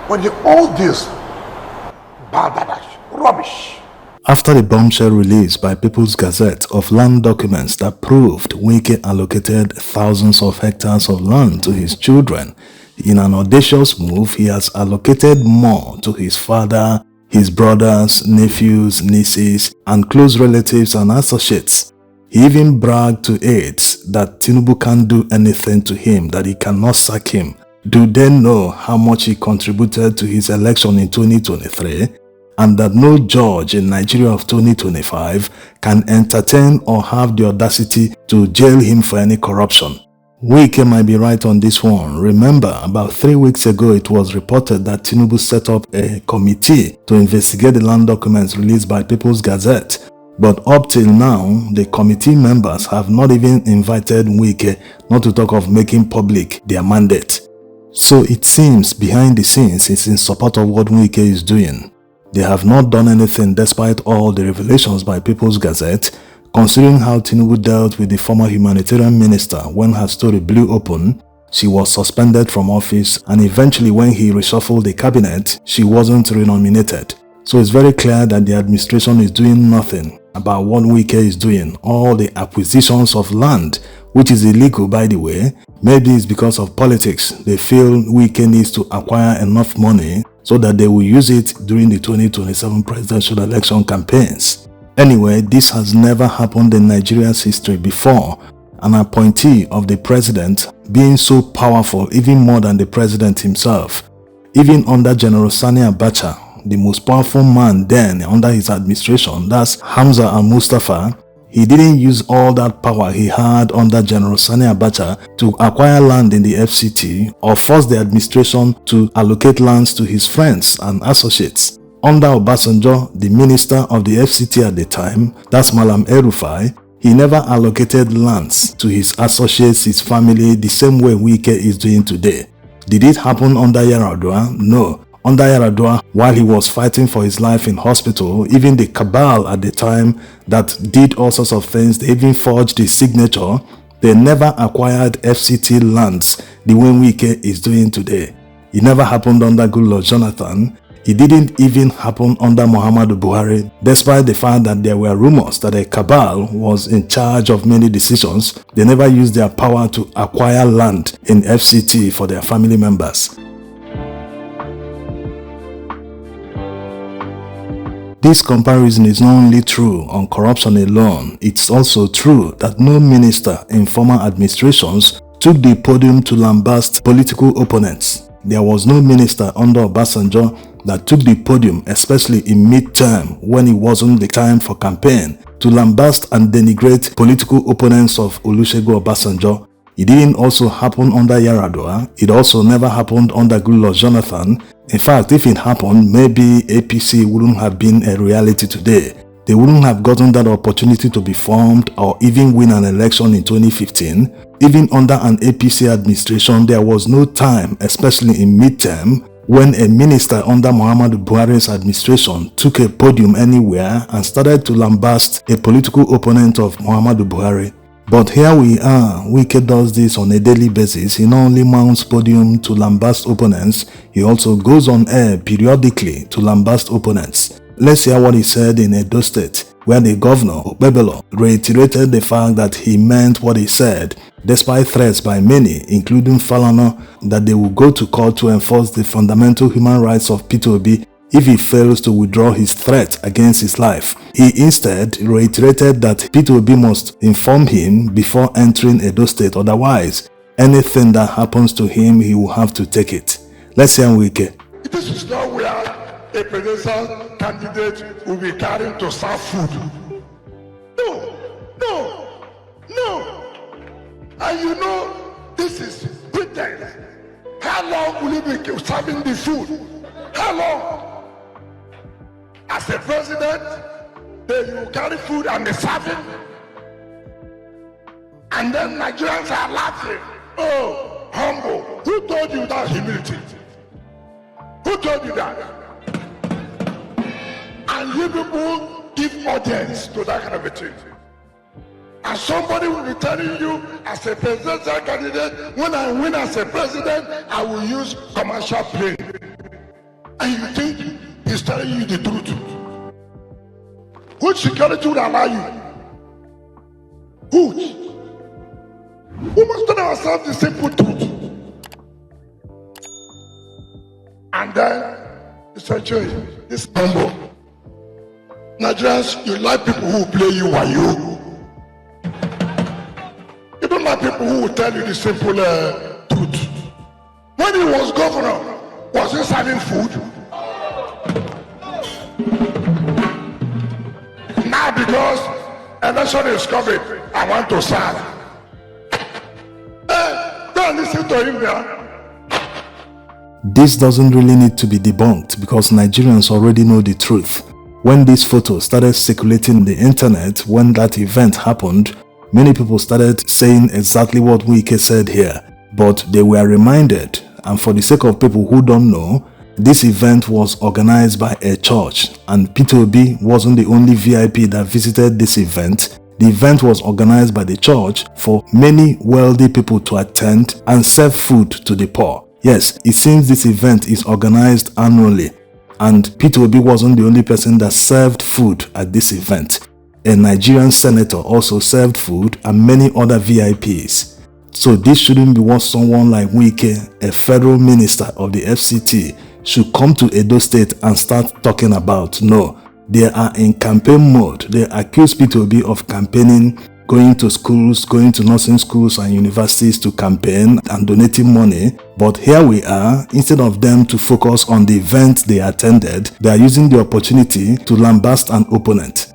But all this balderdash, rubbish. After the bombshell release by People's Gazette of land documents that proved Wike allocated thousands of hectares of land to his children, in an audacious move, he has allocated more to his father, his brothers, nephews, nieces, and close relatives and associates. He even bragged to aides that Tinubu can't do anything to him, that he cannot sack him. Do they know how much he contributed to his election in 2023? And that no judge in Nigeria of 2025 can entertain or have the audacity to jail him for any corruption. Wike might be right on this one. Remember, about 3 weeks ago it was reported that Tinubu set up a committee to investigate the land documents released by People's Gazette. But up till now, the committee members have not even invited Wike, not to talk of making public their mandate. So it seems behind the scenes it's in support of what Wike is doing. They have not done anything despite all the revelations by People's Gazette, considering how Tinubu dealt with the former humanitarian minister when her story blew open. She was suspended from office, and eventually when he reshuffled the cabinet, she wasn't renominated. So it's very clear that the administration is doing nothing about what Wike is doing. All the acquisitions of land, which is illegal by the way, maybe it's because of politics. They feel Wike needs to acquire enough money so that they will use it during the 2027 presidential election campaigns. Anyway, this has never happened in Nigeria's history before. An appointee of the president being so powerful, even more than the president himself. Even under General Sani Abacha, the most powerful man then under his administration, that's Hamza al-Mustafa, he didn't use all that power he had under General Sani Abacha to acquire land in the FCT or force the administration to allocate lands to his friends and associates. Under Obasanjo, the minister of the FCT at the time, that's Malam El-Rufai, he never allocated lands to his associates, his family, the same way Wike is doing today. Did it happen under Yar'Adua? No. Under Yar'Adua, while he was fighting for his life in hospital, even the cabal at the time that did all sorts of things, they even forged his signature, they never acquired FCT lands the way Wike is doing today. It never happened under Goodluck Jonathan. It didn't even happen under Muhammadu Buhari, despite the fact that there were rumors that a cabal was in charge of many decisions. They never used their power to acquire land in FCT for their family members. This comparison is not only true on corruption alone, it's also true that no minister in former administrations took the podium to lambast political opponents. There was no minister under Obasanjo that took the podium, especially in mid-term when it wasn't the time for campaign, to lambast and denigrate political opponents of Olusegun Obasanjo. It didn't also happen under Yar'Adua. It also never happened under Goodluck Jonathan. In fact, if it happened, maybe APC wouldn't have been a reality today. They wouldn't have gotten that opportunity to be formed or even win an election in 2015. Even under an APC administration, there was no time, especially in midterm, when a minister under Muhammadu Buhari's administration took a podium anywhere and started to lambast a political opponent of Muhammadu Buhari. But here we are. Wike does this on a daily basis. He not only mounts podium to lambast opponents, he also goes on air periodically to lambast opponents. Let's hear what he said in Edo State, where the governor, Okpebholo, reiterated the fact that he meant what he said, despite threats by many, including Falana, that they will go to court to enforce the fundamental human rights of Peter Obi if he fails to withdraw his threat against his life. He instead reiterated that Peter Obi must inform him before entering Edo State, otherwise, anything that happens to him, he will have to take it. Let's hear Wike. This is not where a presidential candidate will be carrying to serve food. No, no, no. And you know, this is pretense. How long will you be serving the food? How long? As a president, then you carry food and be serving. And then Nigerians are laughing. Oh, humble. Who told you that humility? Who told you that? And you people give audience to that kind of a thing. And somebody will be telling you, as a presidential candidate, when I win as a president, I will use commercial plane. and you think he's telling you the truth. Which security would allow you? Which? We must tell ourselves the simple truth. And then, Mr. Joy, this humble. Nigerians, you like people who play you while you. You don't like people who will tell you the simple truth. When he was governor, was he serving food? Now because election is coming, I want to serve. Hey, go and listen to him there. This doesn't really need to be debunked because Nigerians already know the truth. When this photo started circulating on the internet, when that event happened, many people started saying exactly what Wike said here. But they were reminded, and for the sake of people who don't know, this event was organized by a church, and Peter Obi wasn't the only VIP that visited this event. The event was organized by the church for many wealthy people to attend and serve food to the poor. Yes, it seems this event is organized annually, and Peter Obi wasn't the only person that served food at this event. A Nigerian senator also served food and many other VIPs. So this shouldn't be what someone like Wike, a federal minister of the FCT, should come to Edo State and start talking about. No, they are in campaign mode. They accuse Peter Obi of campaigning, going to schools, going to nursing schools and universities to campaign and donating money. But here we are, instead of them to focus on the event they attended, they are using the opportunity to lambast an opponent.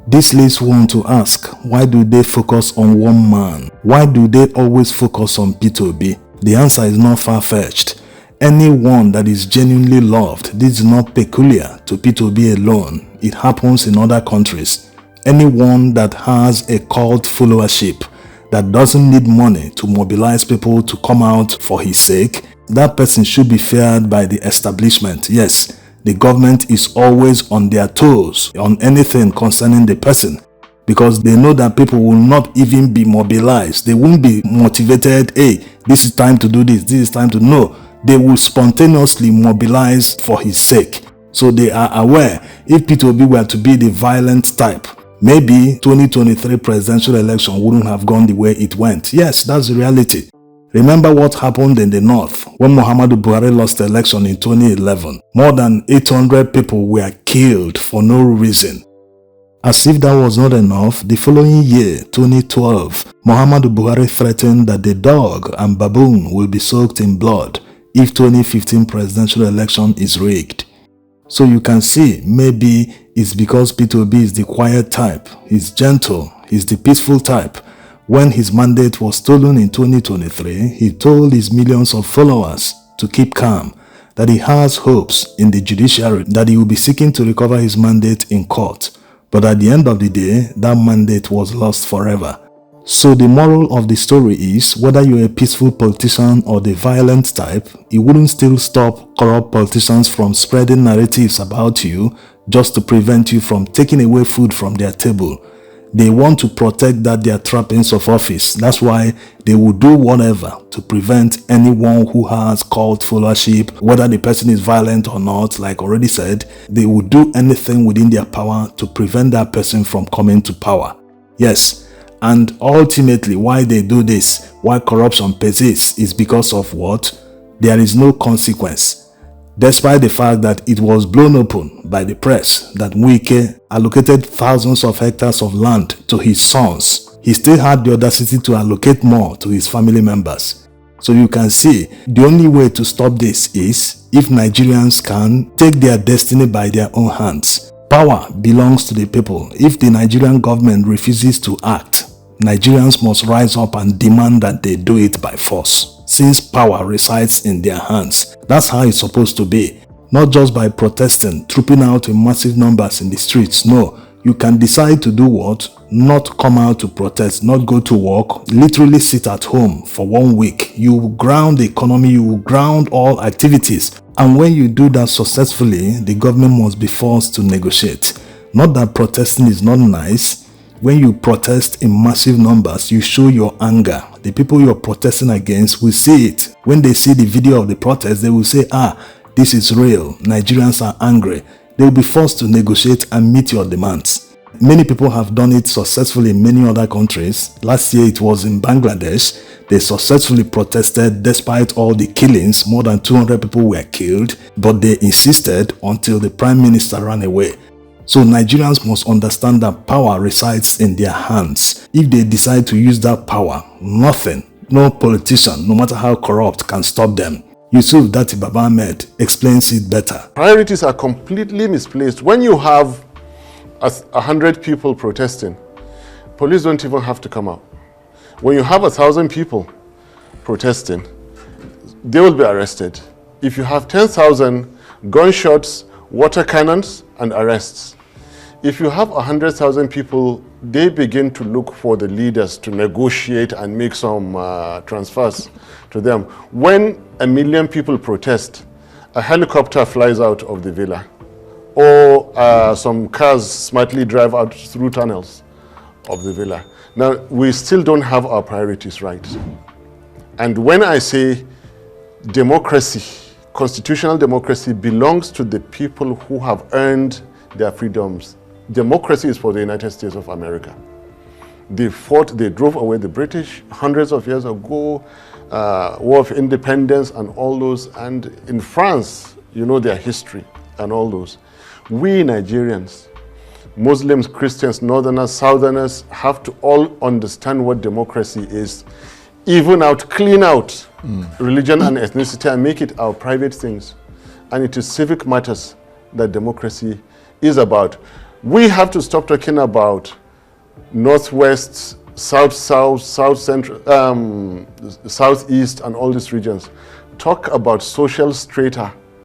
This leads one to ask, why do they focus on one man? Why do they always focus on Peter Obi? The answer is not far-fetched. Anyone that is genuinely loved, this is not peculiar to Peter Obi alone. It happens in other countries. Anyone that has a cult followership, that doesn't need money to mobilize people to come out for his sake, that person should be feared by the establishment. Yes, the government is always on their toes on anything concerning the person, because they know that people will not even be mobilized. They won't be motivated, hey, this is time to do this is time to... No, they will spontaneously mobilize for his sake. So they are aware if Peter Obi were to be the violent type, maybe 2023 presidential election wouldn't have gone the way it went. Yes, that's the reality. Remember what happened in the north when Muhammadu Buhari lost the election in 2011. More than 800 people were killed for no reason. As if that was not enough, the following year, 2012, Muhammadu Buhari threatened that the dog and baboon will be soaked in blood if 2015 presidential election is rigged. So you can see, maybe it's because Peter Obi is the quiet type, he's gentle, he's the peaceful type. When his mandate was stolen in 2023, he told his millions of followers to keep calm, that he has hopes in the judiciary, that he will be seeking to recover his mandate in court. But at the end of the day, that mandate was lost forever. So the moral of the story is, whether you're a peaceful politician or the violent type, it wouldn't still stop corrupt politicians from spreading narratives about you just to prevent you from taking away food from their table. They want to protect their trappings of office. That's why they will do whatever to prevent anyone who has cult followership, whether the person is violent or not. Like already said, they will do anything within their power to prevent that person from coming to power. Yes, and ultimately why they do this, why corruption persists, is because of what? There is no consequence. Despite the fact that it was blown open by the press that Wike allocated thousands of hectares of land to his sons, he still had the audacity to allocate more to his family members. So you can see, the only way to stop this is if Nigerians can take their destiny by their own hands. Power belongs to the people. If the Nigerian government refuses to act, Nigerians must rise up and demand that they do it by force, since power resides in their hands. That's how it's supposed to be. Not just by protesting, trooping out in massive numbers in the streets. No, you can decide to do what? Not come out to protest, not go to work, literally sit at home for 1 week. You will ground the economy, you will ground all activities. And when you do that successfully, the government must be forced to negotiate. Not that protesting is not nice. When you protest in massive numbers, you show your anger. The people you're protesting against will see it. When they see the video of the protest, they will say, this is real. Nigerians are angry. They will be forced to negotiate and meet your demands. Many people have done it successfully in many other countries. Last year it was in Bangladesh. They successfully protested despite all the killings. More than 200 people were killed, but they insisted until the Prime Minister ran away. So Nigerians must understand that power resides in their hands. If they decide to use that power, nothing, no politician, no matter how corrupt, can stop them. Yusuf Dati Baba Ahmed explains it better. Priorities are completely misplaced. When you have 100 people protesting, police don't even have to come out. When you have 1,000 people protesting, they will be arrested. If you have 10,000 gunshots, water cannons, and arrests. If you have 100,000 people, they begin to look for the leaders to negotiate and make some transfers to them. When 1 million people protest, a helicopter flies out of the villa, or some cars smartly drive out through tunnels of the villa. Now, we still don't have our priorities right. And when I say democracy, constitutional democracy belongs to the people who have earned their freedoms. Democracy is for the United States of America. They fought, they drove away the British hundreds of years ago, War of Independence and all those. And in France, you know their history and all those. We Nigerians, Muslims, Christians, Northerners, Southerners, have to all understand what democracy is. Even out, clean out religion and ethnicity and make it our private things. And it is civic matters that democracy is about. We have to stop talking about Northwest, South-South, South-Central, Southeast and all these regions. Talk about social strata